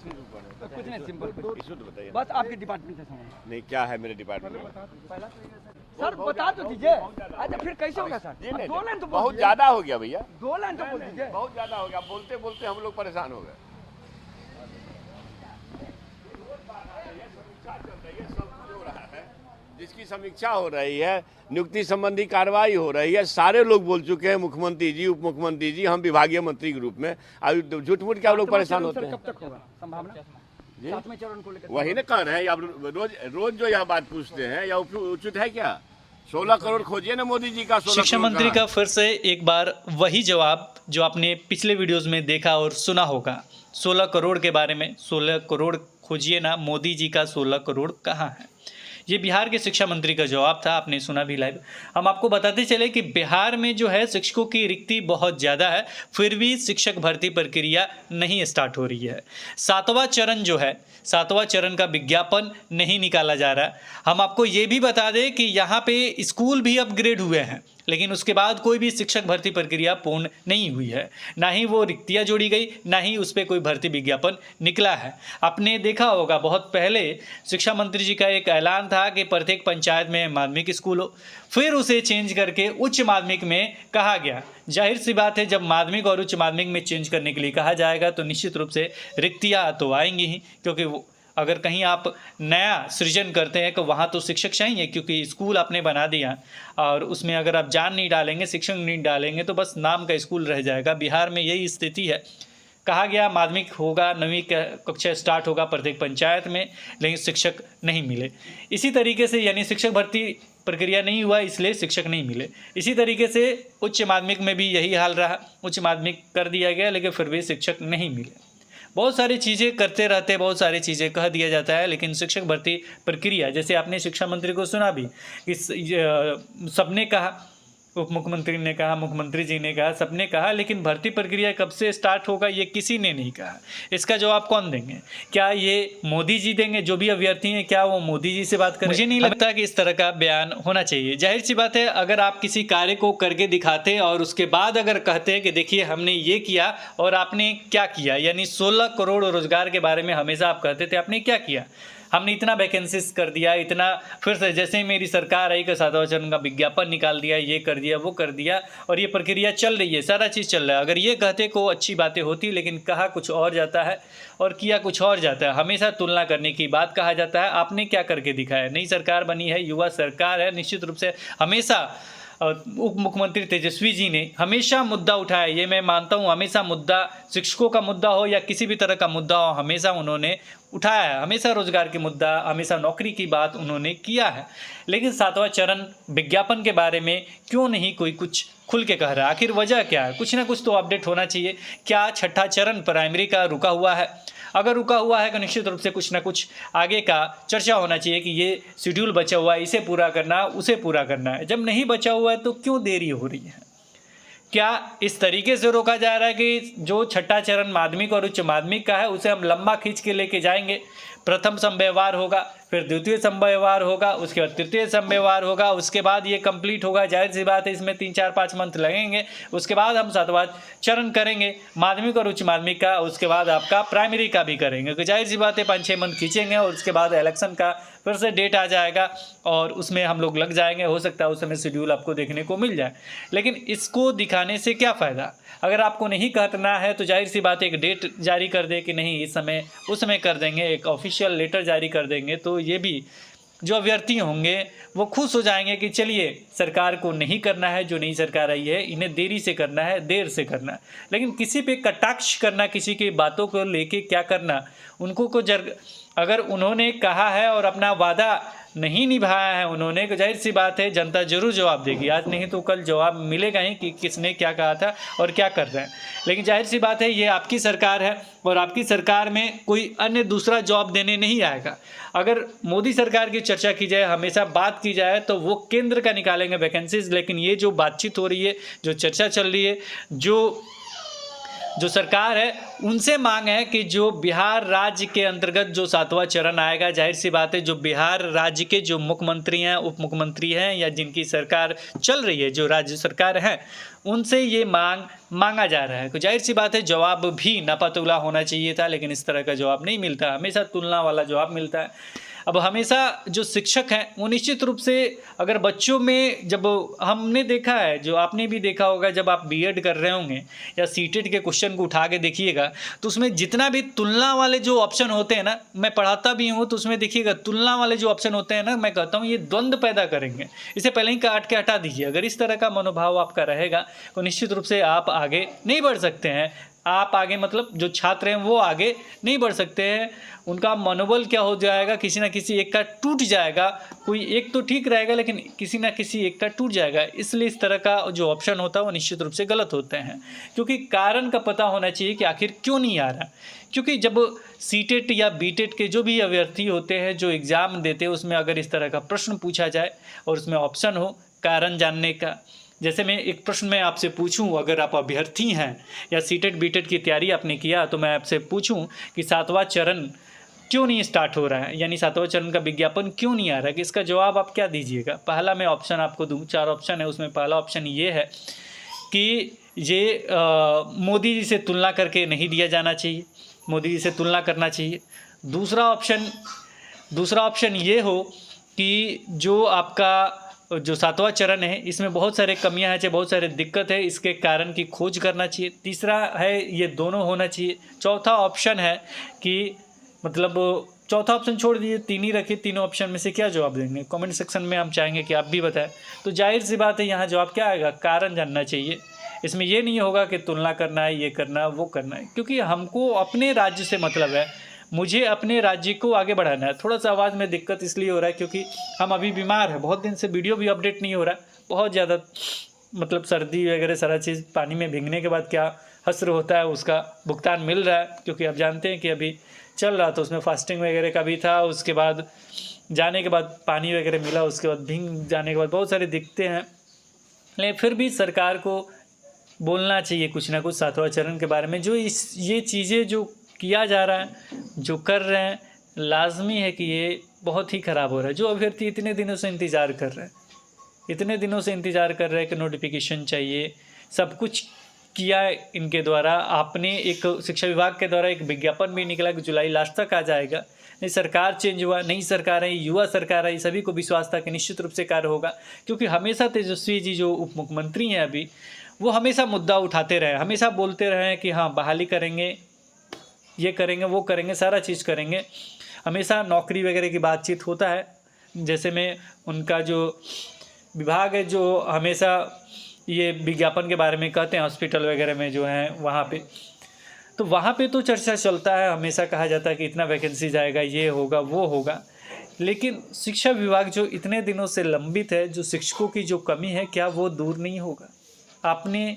तो कुछ नहीं, सिंपल इशू तो बताइए। बस आपके डिपार्टमेंट से समझ। नहीं, क्या है मेरे डिपार्टमेंट में? सर बता तो दीजिए। अच्छा फिर कैसे होगा सर? जी नहीं, 2 लाइन तो बोल बहुत दीजिए। ज्यादा हो गया भैया, 2 लाइन तो बोल दीजिए। बहुत ज्यादा हो गया। बोलते बोलते हम लोग परेशान हो गए। जिसकी समीक्षा हो रही है, नियुक्ति संबंधी कार्रवाई हो रही है, सारे लोग बोल चुके हैं, मुख्यमंत्री जी, उप मुख्यमंत्री जी, हम विभागीय मंत्री के रूप में। अब झूठ मूठ क्या लोग परेशान होते हैं? कब तक होगा संभावना? 7वें चरण को लेकर वही ना कह रहे हैं। आप रोज जो यह बात पूछते हैं, या उचित है क्या? 16 करोड़ खोजिए ना मोदी जी का। 16 शिक्षा मंत्री का फिर से एक बार वही जवाब जो आपने पिछले वीडियोस में देखा और सुना होगा। 16 करोड़ के बारे में, 16 करोड़ खोजिए ना, मोदी जी का 16 करोड़ कहाँ है? ये बिहार के शिक्षा मंत्री का जवाब था, आपने सुना भी लाइव। हम आपको बताते चले कि बिहार में जो है शिक्षकों की रिक्ति बहुत ज़्यादा है, फिर भी शिक्षक भर्ती प्रक्रिया नहीं स्टार्ट हो रही है। 7वां चरण जो है, 7वां चरण का विज्ञापन नहीं निकाला जा रहा है। हम आपको ये भी बता दें कि यहाँ पे स्कूल भी अपग्रेड हुए हैं, लेकिन उसके बाद कोई भी शिक्षक भर्ती प्रक्रिया पूर्ण नहीं हुई है। ना ही वो रिक्तियाँ जोड़ी गई, ना ही उस पर कोई भर्ती विज्ञापन निकला है। आपने देखा होगा बहुत पहले शिक्षा मंत्री जी का एक ऐलान था कि प्रत्येक पंचायत में माध्यमिक स्कूल हो, फिर उसे चेंज करके उच्च माध्यमिक में कहा गया। जाहिर सी बात है, जब माध्यमिक और उच्च माध्यमिक में चेंज करने के लिए कहा जाएगा तो निश्चित रूप से रिक्तियाँ तो आएंगी ही, क्योंकि वो अगर कहीं आप नया सृजन करते हैं तो वहाँ तो शिक्षक चाहिए, क्योंकि स्कूल आपने बना दिया और उसमें अगर आप जान नहीं डालेंगे, शिक्षक नहीं डालेंगे तो बस नाम का स्कूल रह जाएगा। बिहार में यही स्थिति है। कहा गया माध्यमिक होगा, 9वीं कक्षा स्टार्ट होगा प्रत्येक पंचायत में, लेकिन शिक्षक नहीं मिले। इसी तरीके से यानी शिक्षक भर्ती प्रक्रिया नहीं हुआ, इसलिए शिक्षक नहीं मिले। इसी तरीके से उच्च माध्यमिक में भी यही हाल रहा। उच्च माध्यमिक कर दिया गया, लेकिन फिर भी शिक्षक नहीं मिले। बहुत सारी चीज़ें करते रहते, बहुत सारी चीज़ें कह दिया जाता है, लेकिन शिक्षक भर्ती प्रक्रिया, जैसे आपने शिक्षा मंत्री को सुना भी, इस सबने कहा, उप मुख्यमंत्री ने कहा, मुख्यमंत्री जी ने कहा, सबने कहा, लेकिन भर्ती प्रक्रिया कब से स्टार्ट होगा ये किसी ने नहीं कहा। इसका जवाब कौन देंगे? क्या ये मोदी जी देंगे? जो भी अभ्यर्थी हैं, क्या वो मोदी जी से बात करें? मुझे नहीं लगता कि इस तरह का बयान होना चाहिए। जाहिर सी बात है, अगर आप किसी कार्य को करके दिखाते और उसके बाद अगर कहते हैं कि देखिए हमने ये किया और आपने क्या किया, यानी 16 करोड़ रोजगार के बारे में हमेशा आप कहते थे आपने क्या किया, हमने इतना वैकेंसीज कर दिया, इतना, फिर से जैसे ही मेरी सरकार आई कि 7वां चरण का विज्ञापन निकाल दिया, ये कर दिया, वो कर दिया, और ये प्रक्रिया चल रही है, सारा चीज़ चल रहा है। अगर ये कहते को अच्छी बातें होती, लेकिन कहा कुछ और जाता है और किया कुछ और जाता है। हमेशा तुलना करने की बात कहा जाता है। आपने क्या करके दिखाया? नई सरकार बनी है, युवा सरकार है, निश्चित रूप से हमेशा उप मुख्यमंत्री तेजस्वी जी ने हमेशा मुद्दा उठाया। ये मैं मानता हूँ, हमेशा मुद्दा, शिक्षकों का मुद्दा हो या किसी भी तरह का मुद्दा हो, हमेशा उन्होंने उठाया है। हमेशा रोजगार की मुद्दा, हमेशा नौकरी की बात उन्होंने किया है। लेकिन 7वां चरण विज्ञापन के बारे में क्यों नहीं कोई कुछ खुल के कह रहा है? आखिर वजह क्या है? कुछ ना कुछ तो अपडेट होना चाहिए। क्या 6ठा चरण प्राइमरी का रुका हुआ है? अगर रुका हुआ है तो निश्चित रूप से कुछ ना कुछ आगे का चर्चा होना चाहिए कि ये शेड्यूल बचा हुआ है, इसे पूरा करना, उसे पूरा करना है। जब नहीं बचा हुआ है तो क्यों देरी हो रही है? क्या इस तरीके से रोका जा रहा है कि जो 6ठा चरण माध्यमिक और उच्च माध्यमिक का है उसे हम लंबा खींच के लेके जाएंगे? प्रथम समव्यवहार होगा, फिर द्वितीय समव्यवहार होगा, उसके बाद तृतीय समव्यवहार होगा, उसके बाद ये कंप्लीट होगा। जाहिर सी बात है इसमें 3-4-5 मंथ लगेंगे। उसके बाद हम 7वां चरण करेंगे माध्यमिक और उच्च माध्यमिक का, उसके बाद आपका प्राइमरी का भी करेंगे। तो जाहिर सी बात है 5-6 मंथ खींचेंगे और उसके बाद इलेक्शन का फिर से डेट आ जाएगा और उसमें हम लोग लग जाएंगे। हो सकता है उस समय शेड्यूल आपको देखने को मिल जाए, लेकिन इसको दिखाने से क्या फ़ायदा? अगर आपको नहीं करना है तो जाहिर सी बात है एक डेट जारी कर दे कि नहीं इस समय उस समय कर देंगे, एक ऑफिशियल लेटर जारी कर देंगे, तो ये भी जो अभ्यर्थी होंगे वो खुश हो जाएंगे कि चलिए सरकार को नहीं करना है, जो नई सरकार आई है इन्हें देरी से करना है, देर से करना है। लेकिन किसी पे कटाक्ष करना, किसी की बातों को लेके क्या करना, उनको को अगर उन्होंने कहा है और अपना वादा नहीं निभाया है उन्होंने, तो जाहिर सी बात है जनता जरूर जवाब देगी। आज नहीं तो कल जवाब मिलेगा ही कि किसने क्या कहा था और क्या कर रहे हैं। लेकिन जाहिर सी बात है ये आपकी सरकार है और आपकी सरकार में कोई अन्य दूसरा जवाब देने नहीं आएगा। अगर मोदी सरकार की चर्चा की जाए, हमेशा बात की जाए, तो वो केंद्र का निकालेंगे वैकेंसीज। लेकिन ये जो बातचीत हो रही है, जो चर्चा चल रही है, जो जो सरकार है उनसे मांग है कि जो बिहार राज्य के अंतर्गत जो 7वां चरण आएगा, जाहिर सी बात है जो बिहार राज्य के जो मुख्यमंत्री हैं, उप मुख्यमंत्री हैं या जिनकी सरकार चल रही है, जो राज्य सरकार है, उनसे ये मांगा जा रहा है। तो जाहिर सी बात है जवाब भी नापतुला होना चाहिए था, लेकिन इस तरह का जवाब नहीं मिलता, हमेशा तुलना वाला जवाब मिलता है। अब हमेशा जो शिक्षक हैं वो निश्चित रूप से, अगर बच्चों में, जब हमने देखा है, जो आपने भी देखा होगा, जब आप बीएड कर रहे होंगे या सीटेट के क्वेश्चन को उठा के देखिएगा तो उसमें जितना भी तुलना वाले जो ऑप्शन होते हैं ना, मैं पढ़ाता भी हूँ तो उसमें देखिएगा तुलना वाले जो ऑप्शन होते हैं ना, मैं कहता हूँ ये द्वंद्व पैदा करेंगे, इसे पहले ही काट के हटा दीजिए। अगर इस तरह का मनोभाव आपका रहेगा तो निश्चित रूप से आप आगे नहीं बढ़ सकते हैं। आप आगे, मतलब जो छात्र हैं वो आगे नहीं बढ़ सकते हैं, उनका मनोबल क्या हो जाएगा, किसी ना किसी एक का टूट जाएगा। कोई एक तो ठीक रहेगा लेकिन किसी ना किसी एक का टूट जाएगा। इसलिए इस तरह का जो ऑप्शन होता है वो निश्चित रूप से गलत होते हैं, क्योंकि कारण का पता होना चाहिए कि आखिर क्यों नहीं आ रहा। क्योंकि जब सीटेट या बीटेट के जो भी अभ्यर्थी होते हैं, जो एग्ज़ाम देते हैं, उसमें अगर इस तरह का प्रश्न पूछा जाए और उसमें ऑप्शन हो कारण जानने का, जैसे मैं एक प्रश्न मैं आपसे पूछूं, अगर आप अभ्यर्थी हैं या सीटेट बीटेट की तैयारी आपने किया, तो मैं आपसे पूछूं कि 7वां चरण क्यों नहीं स्टार्ट हो रहा है, यानी 7वां चरण का विज्ञापन क्यों नहीं आ रहा है, कि इसका जवाब आप क्या दीजिएगा। पहला मैं ऑप्शन आपको दूं, 4 ऑप्शन है, उसमें पहला ऑप्शन ये है कि ये मोदी जी से तुलना करके नहीं दिया जाना चाहिए, मोदी जी से तुलना करना चाहिए। दूसरा ऑप्शन ये हो कि जो आपका जो 7वां चरण है इसमें बहुत सारे कमियां हैं, चाहे बहुत सारे दिक्कत है, इसके कारण की खोज करना चाहिए। तीसरा है ये दोनों होना चाहिए। चौथा ऑप्शन है कि, मतलब चौथा ऑप्शन छोड़ दीजिए, 3 ही रखिए। तीनों ऑप्शन में से क्या जवाब देंगे, कमेंट सेक्शन में हम चाहेंगे कि आप भी बताएं। तो जाहिर सी बात है यहाँ जवाब क्या आएगा, कारण जानना चाहिए। इसमें ये नहीं होगा कि तुलना करना है, ये करना है, वो करना है, क्योंकि हमको अपने राज्य से मतलब है, मुझे अपने राज्य को आगे बढ़ाना है। थोड़ा सा आवाज़ में दिक्कत इसलिए हो रहा है क्योंकि हम अभी बीमार हैं, बहुत दिन से वीडियो भी अपडेट नहीं हो रहा है, बहुत ज़्यादा, मतलब सर्दी वगैरह सारा चीज़, पानी में भीगने के बाद क्या हस्र होता है उसका भुगतान मिल रहा है। क्योंकि आप जानते हैं कि अभी चल रहा, तो उसमें फास्टिंग वगैरह का भी था, उसके बाद जाने के बाद पानी वगैरह मिला, उसके बाद भीग जाने के बाद बहुत सारी दिक्कतें हैं। लेकिन फिर भी सरकार को बोलना चाहिए कुछ ना कुछ 7वां चरण के बारे में। जो ये चीज़ें जो किया जा रहा है, जो कर रहे हैं, लाजमी है कि ये बहुत ही ख़राब हो रहा है। जो अभ्यर्थी इतने दिनों से इंतज़ार कर रहे हैं कि नोटिफिकेशन चाहिए, सब कुछ किया इनके द्वारा, आपने एक शिक्षा विभाग के द्वारा एक विज्ञापन भी निकला कि जुलाई लास्ट तक आ जाएगा। नहीं, सरकार चेंज हुआ, नई सरकार है, युवा सरकार है, सभी को विश्वास था कि निश्चित रूप से कार्य होगा। क्योंकि हमेशा तेजस्वी जी जो उप मुख्यमंत्री हैं अभी, वो हमेशा मुद्दा उठाते रहे, हमेशा बोलते रहे कि हाँ बहाली करेंगे, ये करेंगे, वो करेंगे, सारा चीज़ करेंगे। हमेशा नौकरी वगैरह की बातचीत होता है। जैसे में उनका जो विभाग है, जो हमेशा ये विज्ञापन के बारे में कहते हैं, हॉस्पिटल वगैरह में जो हैं वहाँ पे तो चर्चा चलता है, हमेशा कहा जाता है कि इतना वैकेंसी जाएगा, ये होगा, वो होगा। लेकिन शिक्षा विभाग जो इतने दिनों से लंबित है, जो शिक्षकों की जो कमी है, क्या वो दूर नहीं होगा? आपने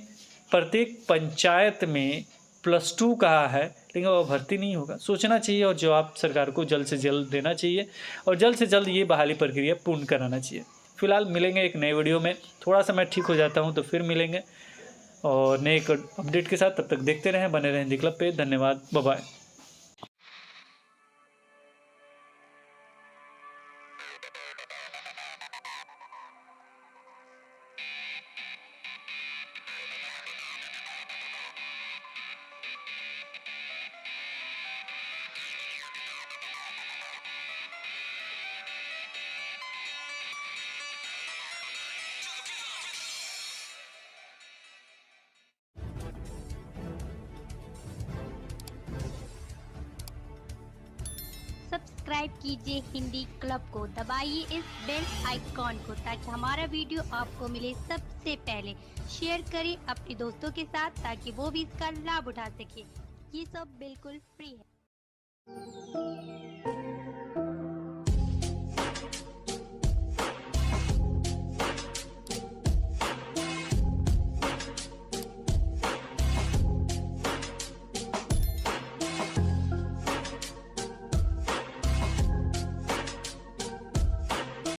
प्रत्येक पंचायत में +2 कहा है, लेकिन वो भर्ती नहीं होगा। सोचना चाहिए और जवाब सरकार को जल्द से जल्द देना चाहिए और जल्द से जल्द ये बहाली प्रक्रिया पूर्ण कराना चाहिए। फिलहाल मिलेंगे एक नए वीडियो में, थोड़ा सा मैं ठीक हो जाता हूँ तो फिर मिलेंगे और नए एक अपडेट के साथ। तब तक देखते रहें, बने रहें हिंदी क्लब पे। धन्यवाद, बाय बाय। सब्सक्राइब कीजिए हिंदी क्लब को, दबाइए इस बेल आइकॉन को ताकि हमारा वीडियो आपको मिले सबसे पहले। शेयर करें अपने दोस्तों के साथ ताकि वो भी इसका लाभ उठा सके। ये सब बिल्कुल फ्री है।